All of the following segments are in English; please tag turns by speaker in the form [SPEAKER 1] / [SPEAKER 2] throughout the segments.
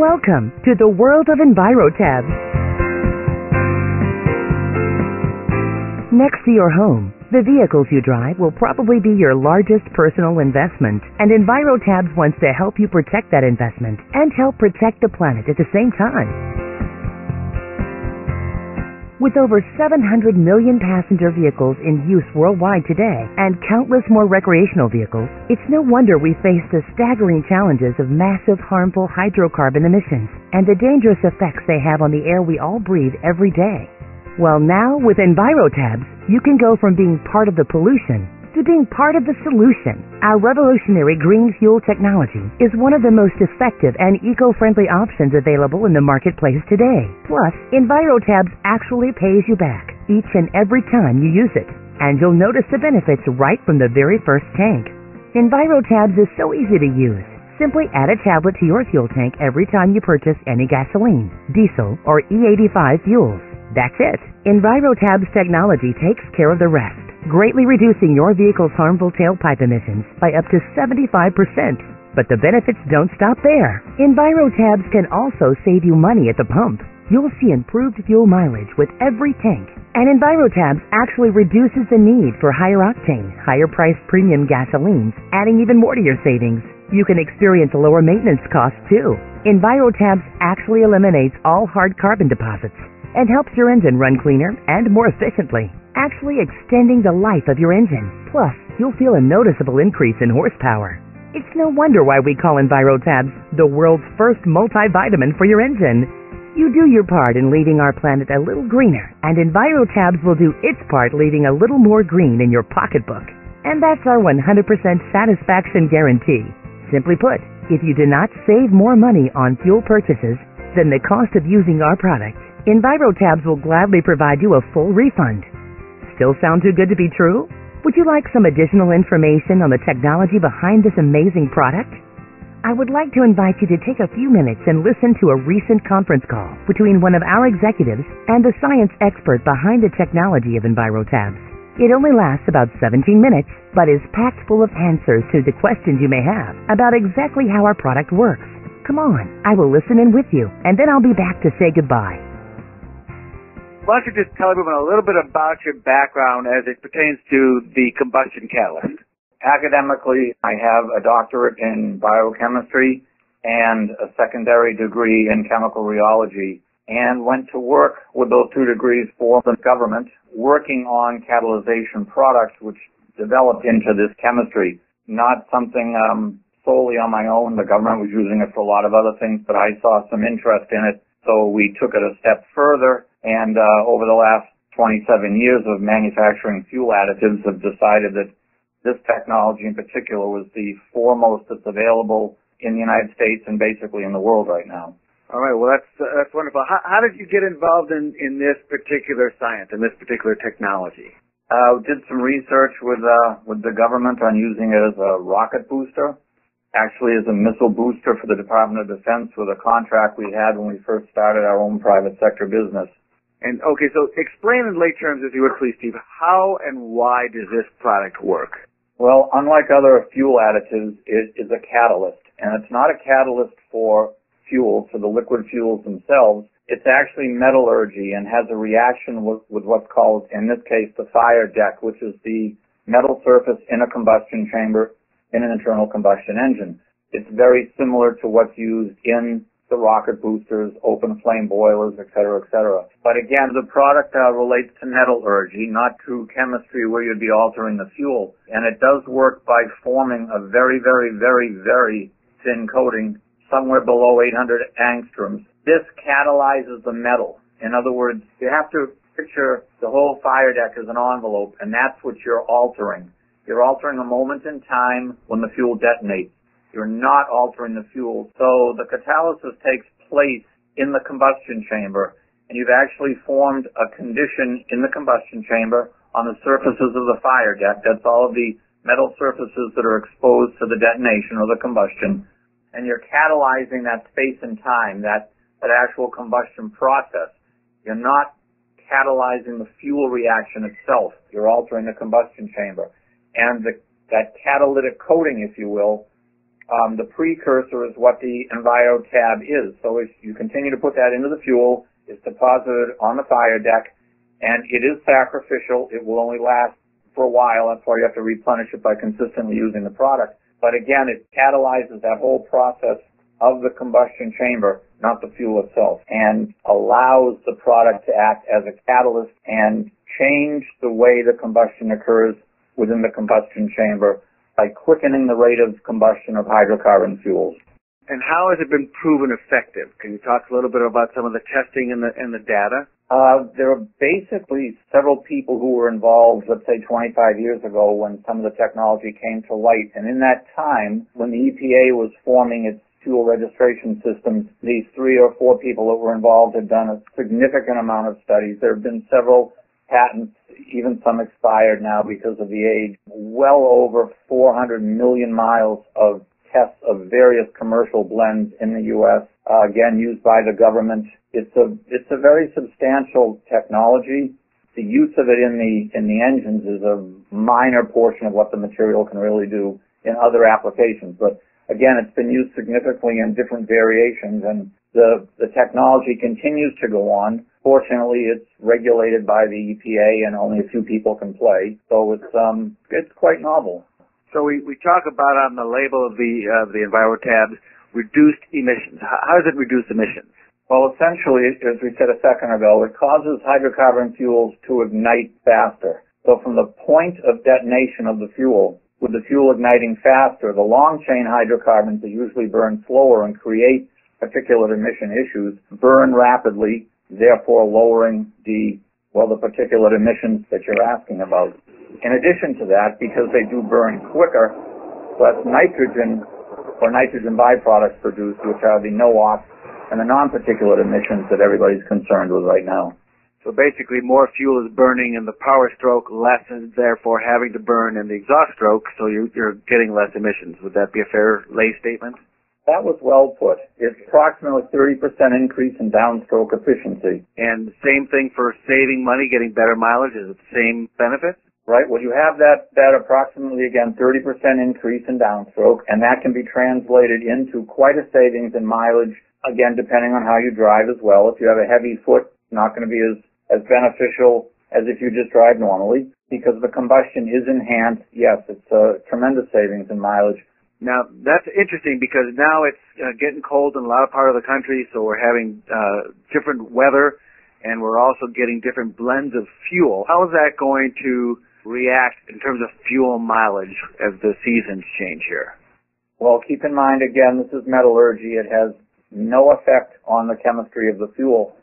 [SPEAKER 1] Welcome to the world of EnviroTabs. Next to your home, the vehicles you drive will probably be your largest personal investment, and EnviroTabs wants to help you protect that investment and help protect the planet at the same time. With over 700 million passenger vehicles in use worldwide today and countless more recreational vehicles, it's no wonder we face the staggering challenges of massive harmful hydrocarbon emissions and the dangerous effects they have on the air we all breathe every day. Well, now with EnviroTabs, you can go from being part of the pollution to being part of the solution. Our revolutionary green fuel technology is one of the most effective and eco-friendly options available in the marketplace today. Plus, EnviroTabs actually pays you back each and every time you use it, and you'll notice the benefits right from the very first tank. EnviroTabs is so easy to use. Simply add a tablet to your fuel tank every time you purchase any gasoline, diesel, or E85 fuels. That's it. EnviroTabs technology takes care of the rest, greatly reducing your vehicle's harmful tailpipe emissions by up to 75%. But the benefits don't stop there. EnviroTabs can also save you money at the pump. You'll see improved fuel mileage with every tank. And EnviroTabs actually reduces the need for higher octane, higher priced premium gasolines, adding even more to your savings. You can experience lower maintenance costs too. EnviroTabs actually eliminates all hard carbon deposits and helps your engine run cleaner and more efficiently, actually extending the life of your engine. Plus, you'll feel a noticeable increase in horsepower. It's no wonder why we call EnviroTabs the world's first multivitamin for your engine. You do your part in leaving our planet a little greener, and EnviroTabs will do its part leaving a little more green in your pocketbook. And that's our 100% satisfaction guarantee. Simply put, if you do not save more money on fuel purchases than the cost of using our product, EnviroTabs will gladly provide you a full refund. Still sound too good to be true? Would you like some additional information on the technology behind this amazing product? I would like to invite you to take a few minutes and listen to a recent conference call between one of our executives and the science expert behind the technology of EnviroTabs. It only lasts about 17 minutes, but is packed full of answers to the questions you may have about exactly how our product works. Come on, I will listen in with you, and then I'll be back to say goodbye.
[SPEAKER 2] Why don't you just tell everyone a little bit about your background as it pertains to the combustion catalyst?
[SPEAKER 3] Academically, I have a doctorate in biochemistry and a secondary degree in chemical rheology, and went to work with those two degrees for the government, working on catalyzation products which developed into this chemistry. Not something solely on my own. The government was using it for a lot of other things, but I saw some interest in it, so we took it a step further. And over the last 27 years of manufacturing fuel additives, have decided that this technology in particular was the foremost that's available in the United States and basically in the world right now.
[SPEAKER 2] All right, well, that's wonderful. How did you get involved in this particular science, in this particular technology?
[SPEAKER 3] Did some research with the government on using it as a rocket booster, actually as a missile booster for the Department of Defense with a contract we had when we first started our own private sector business.
[SPEAKER 2] And okay, so explain in lay terms, if you would please, Steve, how and why does this product work?
[SPEAKER 3] Well, unlike other fuel additives, it is a catalyst, and it's not a catalyst for fuel, for the liquid fuels themselves. It's actually metallurgy and has a reaction with what's called, in this case, the fire deck, which is the metal surface in a combustion chamber in an internal combustion engine. It's very similar to what's used in the rocket boosters, open flame boilers, et cetera, et cetera. But again, the product relates to metallurgy, not to chemistry where you'd be altering the fuel. And it does work by forming a very, very, very, very thin coating, somewhere below 800 angstroms. This catalyzes the metal. In other words, you have to picture the whole fire deck as an envelope, and that's what you're altering. You're altering a moment in time when the fuel detonates. You're not altering the fuel. So the catalysis takes place in the combustion chamber, and you've actually formed a condition in the combustion chamber on the surfaces of the fire deck. That's all of the metal surfaces that are exposed to the detonation or the combustion. And you're catalyzing that space and time, that actual combustion process. You're not catalyzing the fuel reaction itself. You're altering the combustion chamber. And that catalytic coating, if you will, The precursor is what the EnviroTab is. So as you continue to put that into the fuel, it's deposited on the fire deck, and it is sacrificial. It will only last for a while. That's why you have to replenish it by consistently using the product. But again, it catalyzes that whole process of the combustion chamber, not the fuel itself, and allows the product to act as a catalyst and change the way the combustion occurs within the combustion chamber by quickening the rate of combustion of hydrocarbon fuels.
[SPEAKER 2] And how has it been proven effective? Can you talk a little bit about some of the testing and the data?
[SPEAKER 3] There are basically several people who were involved, let's say 25 years ago, when some of the technology came to light. And in that time, when the EPA was forming its fuel registration systems, these 3 or 4 people that were involved had done a significant amount of studies. There have been several patents, even some expired now because of the age. Well over 400 million miles of tests of various commercial blends in the U.S., again, used by the government. It's a very substantial technology. The use of it in the engines is a minor portion of what the material can really do in other applications. But again, it's been used significantly in different variations, and the technology continues to go on. Fortunately, it's regulated by the EPA, and only a few people can play. So it's quite novel.
[SPEAKER 2] So we talk about on the label of the EnviroTab, reduced emissions. How does it reduce emissions?
[SPEAKER 3] Well, essentially, as we said a second ago, it causes hydrocarbon fuels to ignite faster. So from the point of detonation of the fuel, with the fuel igniting faster, the long-chain hydrocarbons that usually burn slower and create particulate emission issues burn rapidly, therefore lowering the particulate emissions that you're asking about. In addition to that, because they do burn quicker, less nitrogen or nitrogen byproducts produced, which are the NOx and the non-particulate emissions that everybody's concerned with right now.
[SPEAKER 2] So basically, more fuel is burning in the power stroke, less is therefore having to burn in the exhaust stroke, so you're getting less emissions. Would that be a fair lay statement?
[SPEAKER 3] That was well put. It's approximately 30% increase in downstroke efficiency.
[SPEAKER 2] And same thing for saving money, getting better mileage. Is it the same benefit?
[SPEAKER 3] Right. Well, you have that approximately, again, 30% increase in downstroke, and that can be translated into quite a savings in mileage, again, depending on how you drive as well. If you have a heavy foot, it's not going to be as beneficial as if you just drive normally. Because the combustion is enhanced, yes, it's a tremendous savings in mileage.
[SPEAKER 2] Now, that's interesting because now it's getting cold in a lot of part of the country, so we're having different weather, and we're also getting different blends of fuel. How is that going to react in terms of fuel mileage as the seasons change here?
[SPEAKER 3] Well, keep in mind, again, this is metallurgy. It has no effect on the chemistry of the fuel.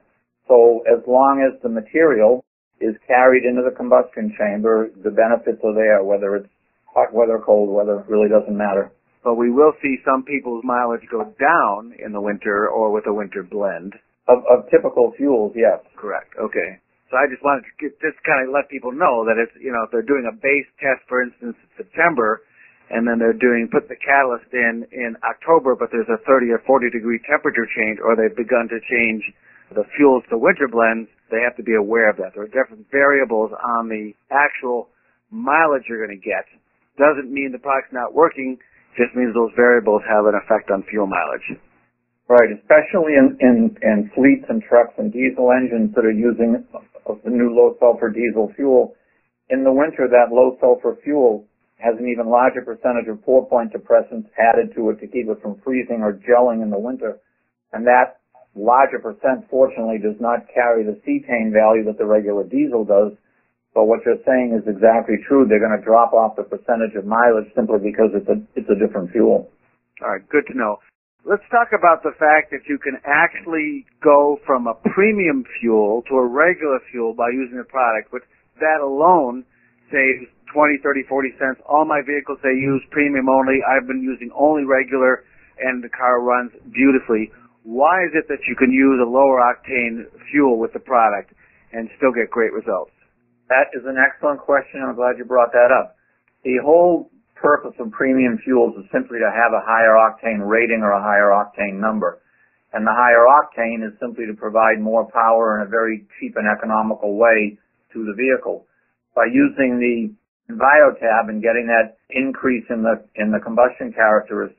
[SPEAKER 3] So as long as the material is carried into the combustion chamber, the benefits are there, whether it's hot weather, cold weather, it really doesn't matter.
[SPEAKER 2] But we will see some people's mileage go down in the winter or with a winter blend.
[SPEAKER 3] Of typical fuels, yes.
[SPEAKER 2] Correct. Okay. So I just wanted to just kind of let people know that it's, if they're doing a base test, for instance, in September, and then they're put the catalyst in October, but there's a 30 or 40 degree temperature change, or they've begun to change the fuels to winter blends, they have to be aware of that. There are different variables on the actual mileage you're going to get. Doesn't mean the product's not working, just means those variables have an effect on fuel mileage.
[SPEAKER 3] Right, especially in fleets and trucks and diesel engines that are using the new low-sulfur diesel fuel. In the winter, that low-sulfur fuel has an even larger percentage of pour-point depressants added to it to keep it from freezing or gelling in the winter. And that larger percent, fortunately, does not carry the cetane value that the regular diesel does. But what you're saying is exactly true. They're going to drop off the percentage of mileage simply because it's a different fuel.
[SPEAKER 2] All right, good to know. Let's talk about the fact that you can actually go from a premium fuel to a regular fuel by using the product, but that alone saves 20, 30, 40 cents. All my vehicles, they use premium only. I've been using only regular, and the car runs beautifully. Why is it that you can use a lower octane fuel with the product and still get great results?
[SPEAKER 3] That is an excellent question. I'm glad you brought that up. The whole purpose of premium fuels is simply to have a higher octane rating or a higher octane number. And the higher octane is simply to provide more power in a very cheap and economical way to the vehicle. By using the EnviroTab and getting that increase in the combustion characteristics,